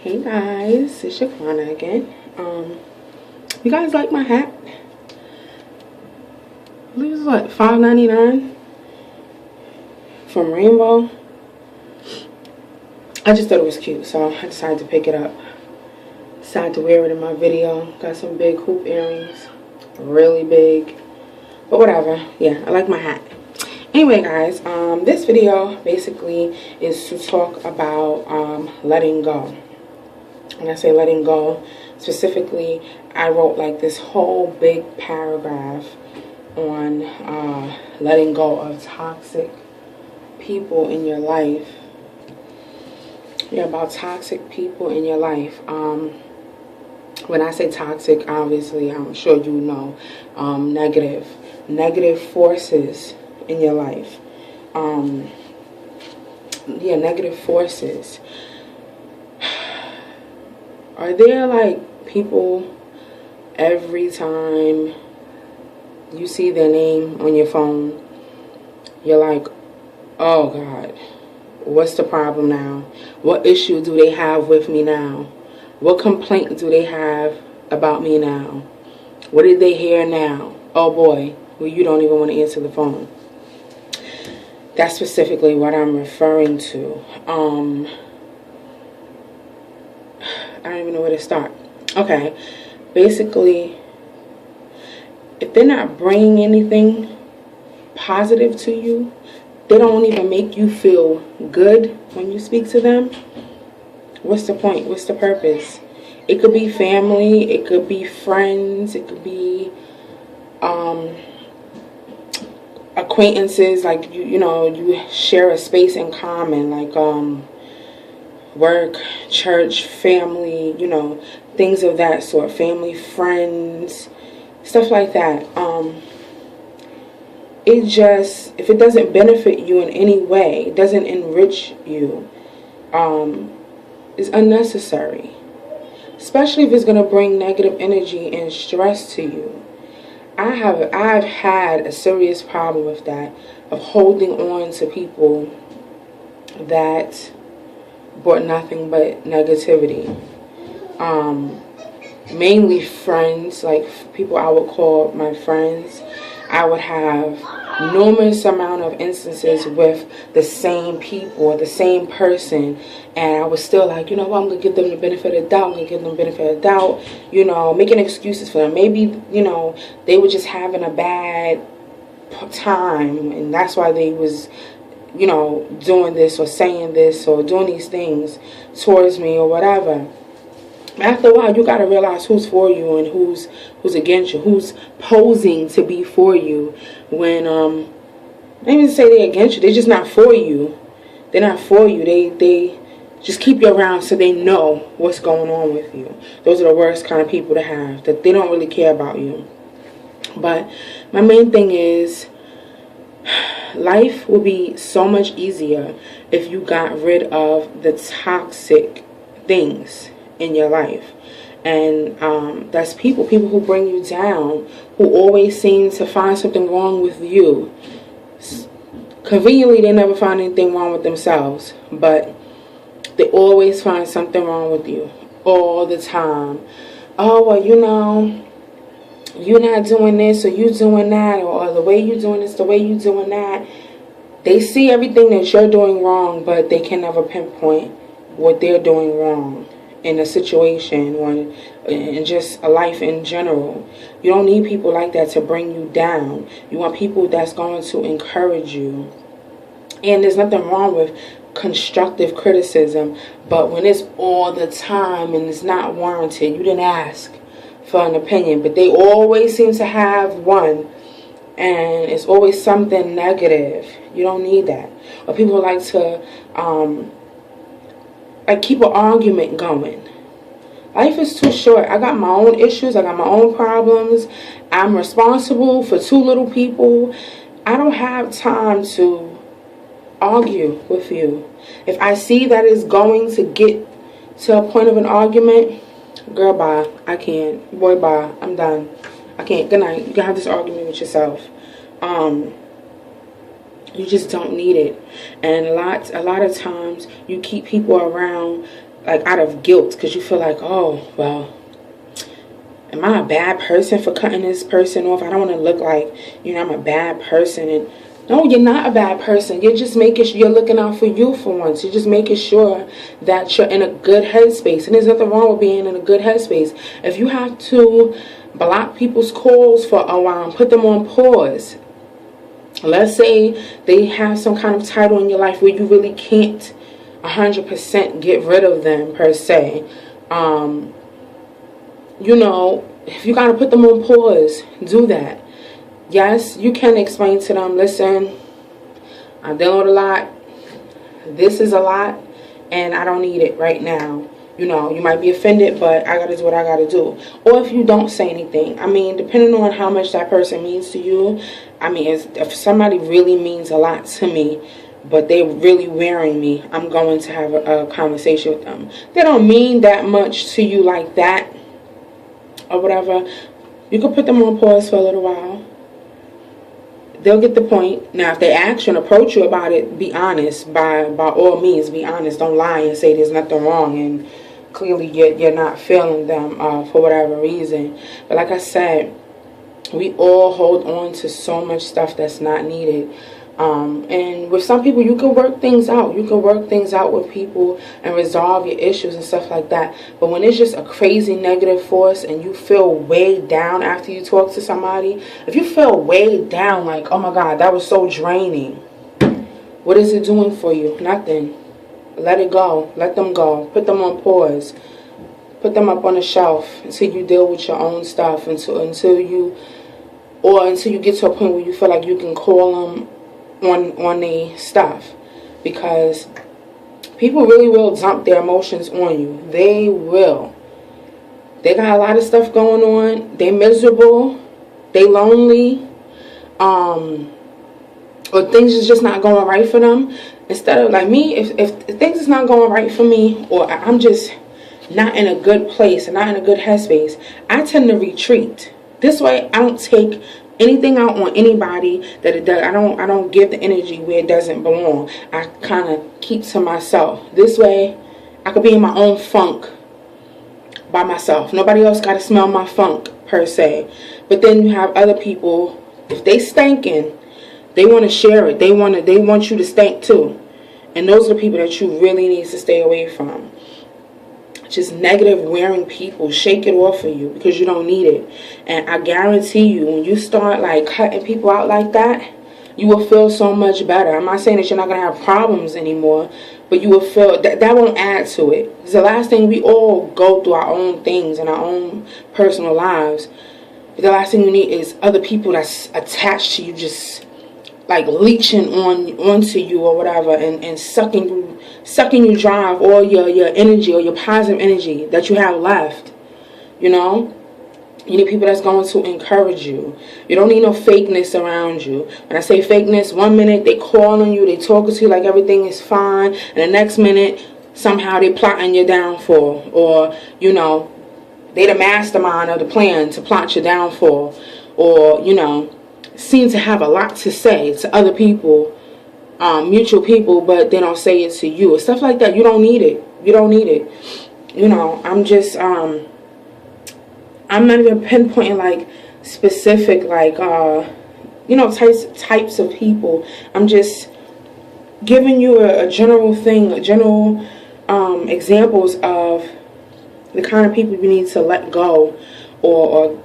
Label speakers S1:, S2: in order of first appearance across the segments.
S1: Hey guys, it's Shaquana again. You guys like my hat? I believe it's what, $5.99 from Rainbow. I just thought it was cute, so I decided to pick it up. Decided to wear it in my video. Got some big hoop earrings, really big, but whatever. Yeah, I like my hat. Anyway, guys, this video basically is to talk about letting go. When I say letting go, specifically, I wrote like this whole big paragraph on letting go of toxic people in your life. Yeah, about toxic people in your life. When I say toxic, obviously, I'm sure you know, negative forces in your life. Yeah, negative forces. Are there like people every time you see their name on your phone, you're like, oh God, what's the problem now? What issue do they have with me now? What complaint do they have about me now? What did they hear now? Oh boy, well, you don't even want to answer the phone. That's specifically what I'm referring to. I don't even know where to start. Okay, basically, if they're not bringing anything positive to you, they don't even make you feel good when you speak to them, what's the point? What's the purpose? It could be family, it could be friends, it could be acquaintances, like you know, you share a space in common, like work, church, family, you know, things of that sort, family, friends, stuff like that. It just, if it doesn't benefit you in any way, it doesn't enrich you, it's unnecessary, especially if it's going to bring negative energy and stress to you. I've had a serious problem with that, of holding on to people that brought nothing but negativity. Mainly friends, like people I would call my friends. I would have numerous amount of instances with the same people, the same person, and I was still like, you know what, I'm going to give them the benefit of the doubt, I'm going to give them the benefit of the doubt, you know, making excuses for them. Maybe, you know, they were just having a bad time, and that's why they was, you know, doing this or saying this or doing these things towards me or whatever. After a while, you got to realize who's for you and who's against you, who's posing to be for you when, they even say they're against you, they're just not for you. They're not for you. They just keep you around so they know what's going on with you. Those are the worst kind of people to have, that they don't really care about you. But my main thing is, life will be so much easier if you got rid of the toxic things in your life. And that's people who bring you down, who always seem to find something wrong with you. Conveniently, they never find anything wrong with themselves, but they always find something wrong with you all the time. Oh, well, you know, you're not doing this or you doing that, or the way you're doing this, the way you're doing that. They see everything that you're doing wrong, but they can never pinpoint what they're doing wrong in a situation or in just a life in general. You don't need people like that to bring you down. You want people that's going to encourage you. And there's nothing wrong with constructive criticism, but when it's all the time and it's not warranted, you didn't ask for an opinion, but they always seem to have one, and it's always something negative. You don't need that. Or people like to keep an argument going. Life is too short. I got my own issues. I got my own problems. I'm responsible for 2 little people. I don't have time to argue with you. If I see that it's going to get to a point of an argument, girl, bye. I can't. Boy, bye. I'm done. I can't. Good night. You can have this argument with yourself. You just don't need it. And a lot of times you keep people around like out of guilt, because you feel like, oh, well, am I a bad person for cutting this person off? I don't want to look like, I'm a bad person. And no, you're not a bad person. You're just you're looking out for you for once. You're just making sure that you're in a good headspace. And there's nothing wrong with being in a good headspace. If you have to block people's calls for a while and put them on pause, let's say they have some kind of title in your life where you really can't 100% get rid of them per se. If you gotta put them on pause, do that. Yes, you can explain to them, listen, I'm dealing with a lot. This is a lot, and I don't need it right now. You might be offended, but I gotta do what I gotta do. Or if you don't say anything, depending on how much that person means to you, if somebody really means a lot to me, but they're really wearing me, I'm going to have a conversation with them. They don't mean that much to you like that, or whatever. You can put them on pause for a little while. They'll get the point. Now, if they ask you and approach you about it, be honest. By all means, be honest. Don't lie and say there's nothing wrong and clearly you're not feeling them for whatever reason. But like I said, we all hold on to so much stuff that's not needed. And with some people, you can work things out. You can work things out with people and resolve your issues and stuff like that. But when it's just a crazy negative force and you feel weighed down after you talk to somebody, if you feel weighed down like, oh my God, that was so draining, what is it doing for you? Nothing. Let it go. Let them go. Put them on pause. Put them up on a shelf until you deal with your own stuff, until you get to a point where you feel like you can call them on the stuff, because people really will dump their emotions on you. They will. They got a lot of stuff going on. They miserable. They lonely. Or things is just not going right for them. Instead of like me, if things is not going right for me, or I'm just not in a good place and not in a good headspace, I tend to retreat. This way, I don't take anything out on anybody that it does. I don't give the energy where it doesn't belong. I kind of keep to myself. This way, I could be in my own funk by myself. Nobody else got to smell my funk per se. But then you have other people, if they stinking, they want to share it. They want you to stink too. And those are the people that you really need to stay away from. Just negative, wearing people. Shake it off of you, because you don't need it. And I guarantee you, when you start like cutting people out like that, you will feel so much better. I'm not saying that you're not going to have problems anymore, but you will feel that won't add to it. It's the last thing. We all go through our own things in our own personal lives. But the last thing you need is other people that's attached to you, just like leeching onto you or whatever, and sucking you dry of all your energy or your positive energy that you have left. You need people that's going to encourage you. You don't need no fakeness around you. When I say fakeness, 1 minute they calling you, they talking to you like everything is fine, and the next minute somehow they plotting your downfall, or they the mastermind of the plan to plot your downfall, or seem to have a lot to say to other people, mutual people, but they don't say it to you, or stuff like that. You don't need it. You don't need it. I'm just I'm not even pinpointing like specific like types of people. I'm just giving you a general thing, general examples of the kind of people you need to let go or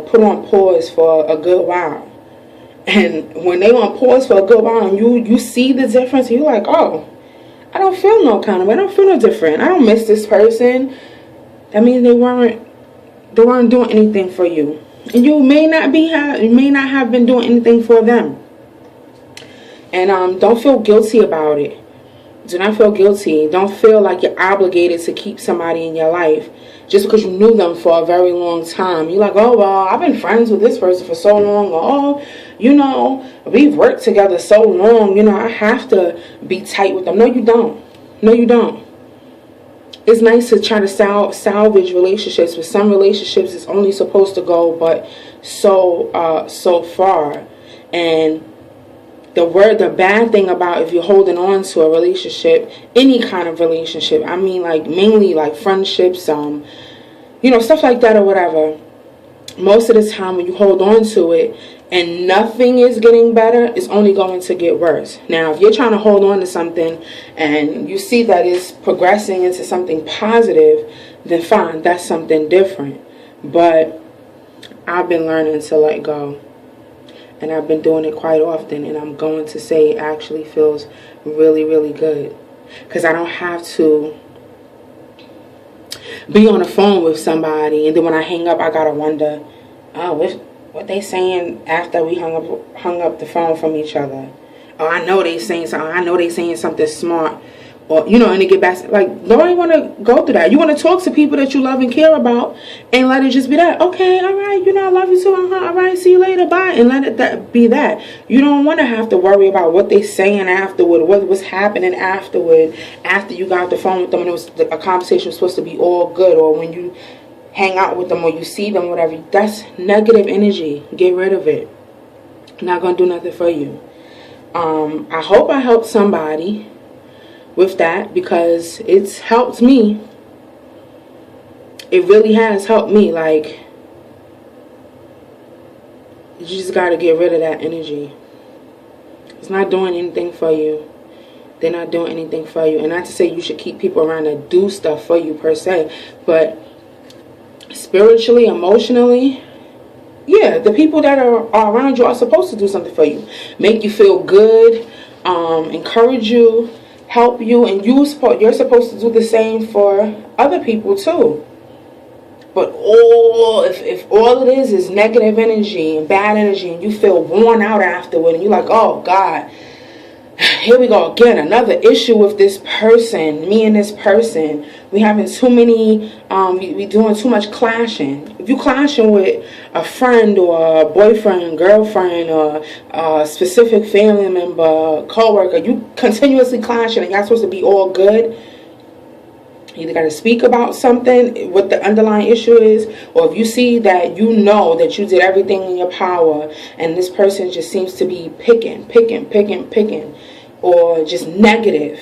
S1: put on pause for a good while. And when they on pause for a good while and you see the difference, you're like, oh, I don't feel no kind of way. I don't feel no different. I don't miss this person. That means they weren't doing anything for you. And you may not have been doing anything for them. And don't feel guilty about it. Do not feel guilty. Don't feel like you're obligated to keep somebody in your life just because you knew them for a very long time. You're like, oh, well, I've been friends with this person for so long. Or, oh, we've worked together so long. I have to be tight with them. No, you don't. No, you don't. It's nice to try to salvage relationships, but some relationships is only supposed to go but so far. And the bad thing about if you're holding on to a relationship, any kind of relationship, I mean, like, mainly like friendships, stuff like that or whatever. Most of the time when you hold on to it and nothing is getting better, it's only going to get worse. Now, if you're trying to hold on to something and you see that it's progressing into something positive, then fine, that's something different. But I've been learning to let go. And I've been doing it quite often. And I'm going to say it actually feels really, really good. Because I don't have to be on the phone with somebody, and then when I hang up, I gotta wonder, oh, what they saying after we hung up the phone from each other. Oh, I know they saying something. I know they saying something smart, or and to get back. Like, nobody want to go through that. You want to talk to people that you love and care about, and let it just be that. Okay, all right, I love you too. All right, see you later, bye, and let it be that. You don't want to have to worry about what they saying afterward, what was happening afterward, after you got off the phone with them, and a conversation was supposed to be all good, or when you hang out with them or you see them, whatever. That's negative energy. Get rid of it. Not gonna do nothing for you. I hope I helped somebody with that, because it's helped me. It really has helped me. Like, you just got to get rid of that energy. It's not doing anything for you. They're not doing anything for you. And not to say you should keep people around that do stuff for you per se, but spiritually, emotionally, yeah, the people that are around you are supposed to do something for you. Make you feel good, encourage you, help you, and you're supposed to do the same for other people too. But if all it is negative energy and bad energy, and you feel worn out afterward, and you're like, oh God, here we go again, another issue with this person, me and this person. We having too many, we doing too much clashing. If you clashing with a friend or a boyfriend, girlfriend, or a specific family member, coworker, you continuously clashing, and y'all supposed to be all good. You either got to speak about something, what the underlying issue is, or if you see that you know that you did everything in your power and this person just seems to be picking, or just negative.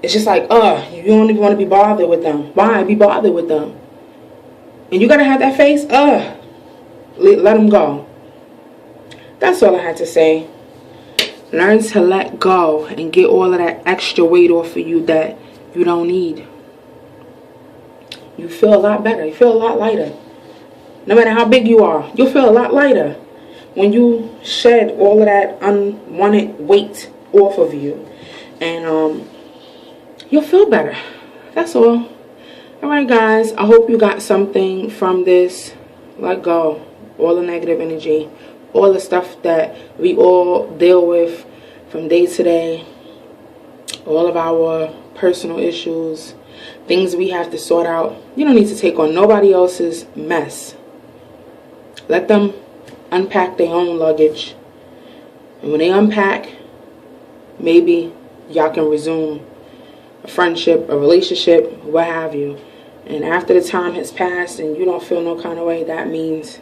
S1: It's just like, you don't even want to be bothered with them. Why be bothered with them? And you got to have that face, let them go. That's all I had to say. Learn to let go and get all of that extra weight off of you that you don't need. You feel a lot better. You feel a lot lighter. No matter how big you are, you'll feel a lot lighter when you shed all of that unwanted weight off of you. And you'll feel better. That's all. Alright guys, I hope you got something from this. Let go. All the negative energy. All the stuff that we all deal with from day to day. All of our personal issues, things we have to sort out. You don't need to take on nobody else's mess. Let them unpack their own luggage, and when they unpack, maybe y'all can resume a friendship, a relationship, what have you. And after the time has passed and you don't feel no kind of way, that means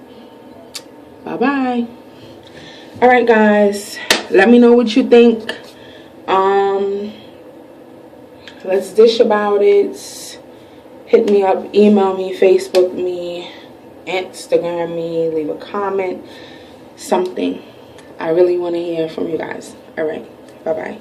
S1: bye-bye. Alright guys, let me know what you think. Let's dish about it. Hit me up, email me, Facebook me, Instagram me, leave a comment, something. I really want to hear from you guys. Alright, bye-bye.